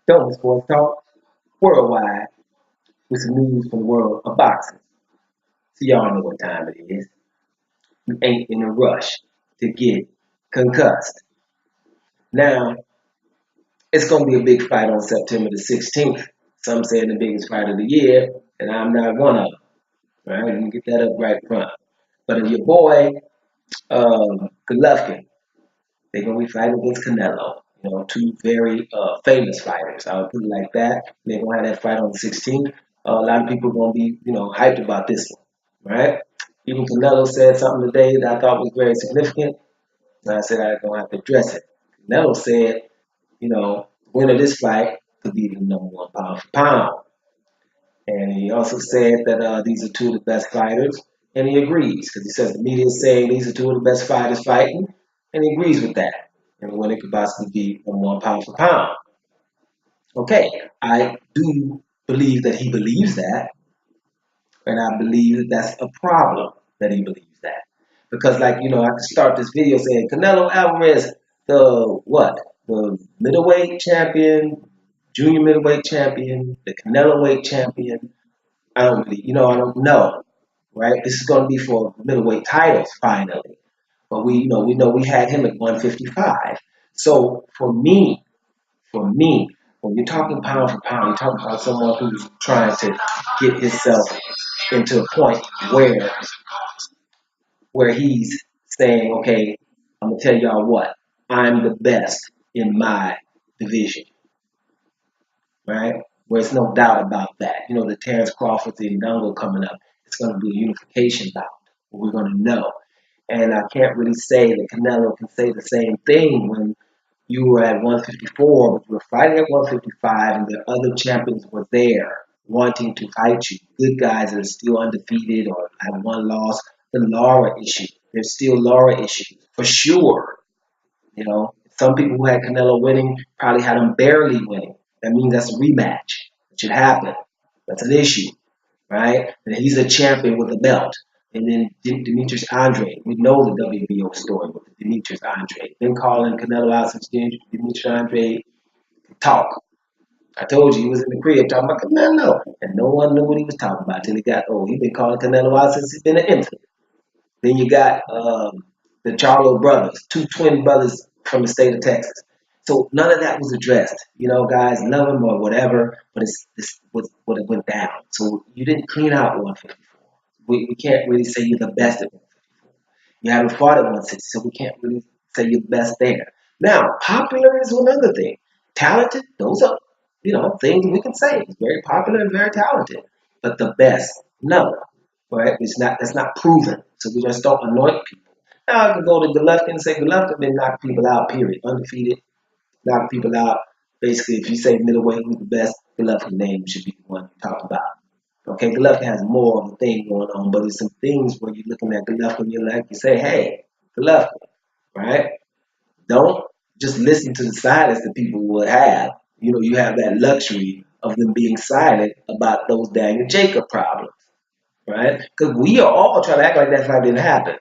Don't Sports Talk worldwide with some news from the world of boxing. So y'all know what time it is. We ain't in a rush to get concussed. Now, it's going to be a big fight on September the 16th. Some saying the biggest fight of the year, and I'm not one of them. All right, let me get that up right front. But if your boy, Golovkin, they're going to be fighting against Canelo. You know, two very famous fighters. I would put it like that. They're going to have that fight on the 16th. A lot of people are going to be, hyped about this one, right? Even Canelo said something today that I thought was very significant. And I said I don't have to address it. Canelo said, the winner of this fight could be the number one pound for pound. And he also said that these are two of the best fighters. And he agrees because he says the media is saying these are two of the best fighters fighting. And he agrees with that. And the winner could possibly be number one pound for pound. Okay, I do believe that he believes that. And I believe that that's a problem that he believes that. Because, I could start this video saying Canelo Alvarez, the what? The middleweight champion, junior middleweight champion, the Canelo weight champion. I don't know, right? This is going to be for middleweight titles finally. But we know we had him at 155. So for me, when you're talking pound for pound, you're talking about someone who's trying to get himself into a point where he's saying, okay, I'm gonna tell y'all what, I'm the best in my division, right? Where it's no doubt about that. The Terrence Crawford, the Ndongo coming up, it's gonna be a unification bout. We're gonna know. And I can't really say that Canelo can say the same thing when you were at 154, but you were fighting at 155, and the other champions were there wanting to fight you. Good guys that are still undefeated or have one loss. The Lara issue. There's still Lara issues for sure. Some people who had Canelo winning probably had him barely winning. That means that's a rematch. It should happen. That's an issue, right? And he's a champion with a belt. And then Demetrius Andre. We know the WBO story with Demetrius Andre. Been calling Canelo out since Demetrius Andre could talk. I told you he was in the crib talking about Canelo. And no one knew what he was talking about until he got old. He's been calling Canelo out since he's been an infant. Then you got the Charlo brothers, two twin brothers from the state of Texas. So none of that was addressed. Guys love him or whatever, but it's what it went down. So you didn't clean out 154. We can't really say you're the best at 154. You haven't fought at 160, so we can't really say you're the best there. Now, popular is another thing. Talented, those are, things we can say. He's very popular and very talented. But the best, no. Right? That's not proven. So we just don't anoint people. Now I can go to Golovkin and say Golovkin been knocking people out, period. Undefeated, knocking people out. Basically, if you say middleweight who's the best, Golovkin name should be the one you talk about. Okay, Golovkin has more of a thing going on, but there's some things where you're looking at Golovkin, you say, hey, Golovkin, right? Don't just listen to the silence that people will have. You have that luxury of them being silent about those Daniel Jacob problems, right? Because we are all trying to act like that fight didn't happen.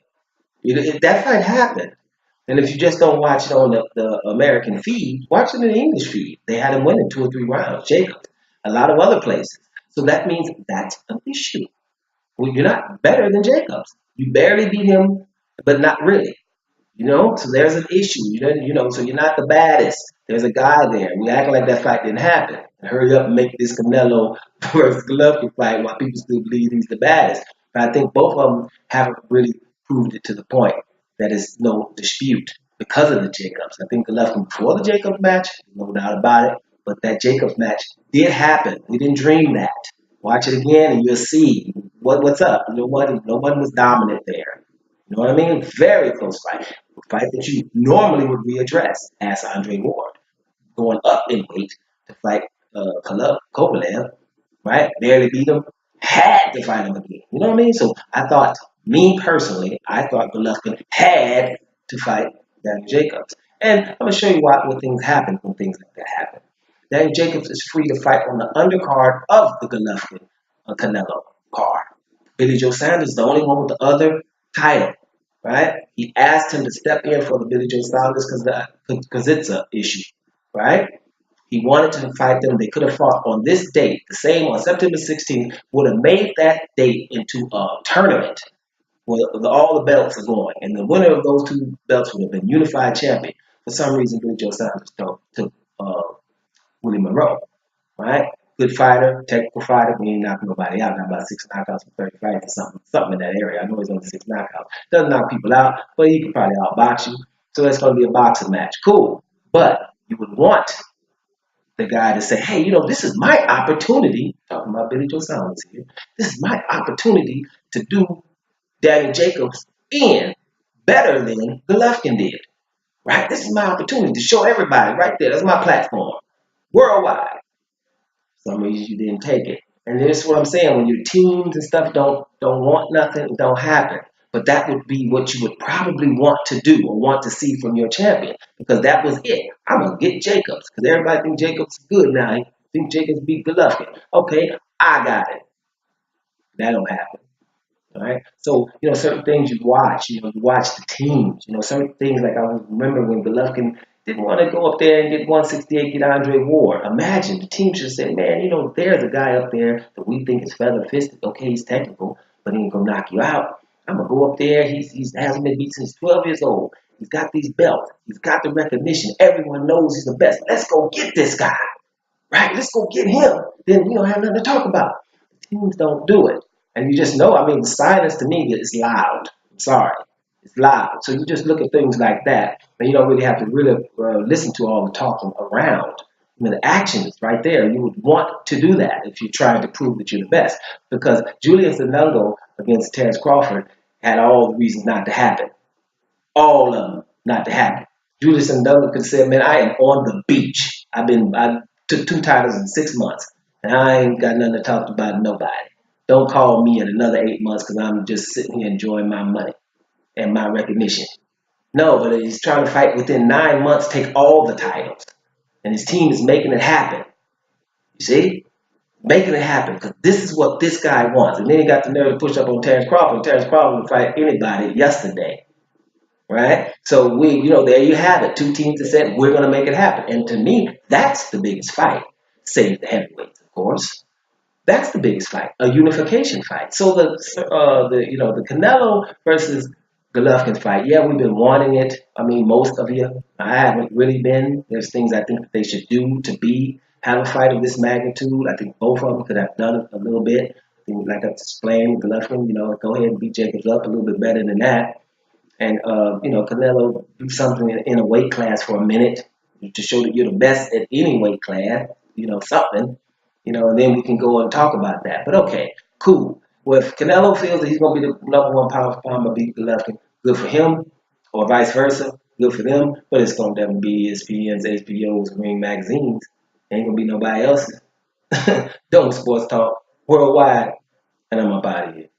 That fight happened. And if you just don't watch it on the American feed, watch it in the English feed. They had him winning 2 or 3 rounds, Jacob. A lot of other places. So that means that's an issue. Well, you're not better than Jacobs. You barely beat him, but not really. So there's an issue. So you're not the baddest. There's a guy there. We act like that fight didn't happen. Hurry up and make this Canelo versus Golovkin fight while people still believe he's the baddest. But I think both of them haven't really proved it to the point that is no dispute because of the Jacobs. I think Golovkin before the Jacobs match, no doubt about it. But that Jacobs match did happen. We didn't dream that. Watch it again and you'll see what's up. Nobody was dominant there. You know what I mean? Very close fight. A fight that you normally would readdress. Ask Andre Ward. Going up in weight to fight Kovalev, right? Barely beat him. Had to fight him again. You know what I mean? So me personally, I thought Golovkin had to fight Daniel Jacobs. And I'm going to show you what things happen when things like that happen. Daniel Jacobs is free to fight on the undercard of the Golovkin Canelo card. Billy Joe Sanders is the only one with the other title, right? He asked him to step in for the Billy Joe Sanders because it's an issue, right? He wanted to fight them. They could have fought on this date, the same on September 16th, would have made that date into a tournament where all the belts are going. And the winner of those two belts would have been unified champion. For some reason, Billy Joe Saunders took Willie Monroe, right? Good fighter, technical fighter. We ain't knocking nobody out. Not about 6 knockouts from 30 fights or something in that area. I know he's only 6 knockouts. Doesn't knock people out, but he could probably outbox you. So it's going to be a boxing match. Cool. But you would want the guy to say, hey, this is my opportunity. Talking about Billy Joe Saunders here. This is my opportunity to do Danny Jacobs in better than Golovkin did. Right? This is my opportunity to show everybody right there. That's my platform. Worldwide. For some reason you didn't take it. And this is what I'm saying. When your teams and stuff don't want nothing, it don't happen. But that would be what you would probably want to do or want to see from your champion. Because that was it. I'm going to get Jacobs. Because everybody thinks Jacobs is good now. He think Jacobs beat Golovkin. Okay, I got it. That don't happen. All right. So, certain things you watch, you watch the teams, certain things like I remember when Golovkin didn't want to go up there and get 168, get Andre Ward. Imagine the team should say, man, there's a guy up there that we think is feather fisted. Okay, he's technical, but he ain't going to knock you out. I'm going to go up there. He hasn't been beat since 12 years old. He's got these belts. He's got the recognition. Everyone knows he's the best. Let's go get this guy. Right? Let's go get him. Then we don't have nothing to talk about. Teams don't do it. And you just know, the silence to me is loud. I'm sorry. It's loud. So you just look at things like that, and you don't really have to really listen to all the talking around. The action is right there. You would want to do that if you're trying to prove that you're the best. Because Julius Anungo against Terence Crawford had all the reasons not to happen. All of them not to happen. Julius Anungo could say, man, I am on the beach. I took 2 titles in 6 months, and I ain't got nothing to talk about nobody. Don't call me in another 8 months because I'm just sitting here enjoying my money and my recognition. No, but he's trying to fight within 9 months, take all the titles. And his team is making it happen. You see? Making it happen because this is what this guy wants. And then he got the nerve to push up on Terence Crawford. Terence Crawford would fight anybody yesterday. Right? So there you have it. 2 teams that said, we're going to make it happen. And to me, that's the biggest fight. Save the heavyweights, of course. That's the biggest fight, a unification fight. So the Canelo versus Golovkin fight, yeah, we've been wanting it. Most of you, I haven't really been. There's things I think that they should do to have a fight of this magnitude. I think both of them could have done it a little bit. I think, like I explained, Golovkin, go ahead and beat Jacobs up a little bit better than that. And Canelo do something in a weight class for a minute to show that you're the best at any weight class. Something. And then we can go and talk about that. But okay, cool. Well, if Canelo feels that he's going to be the #1 pound for pound and beat Golovkin, good for him, or vice versa, good for them. But it's going to definitely be ESPN's, HBO's, Green Magazines. Ain't going to be nobody else's. Don't Sports Talk Worldwide. And I'm up out of here.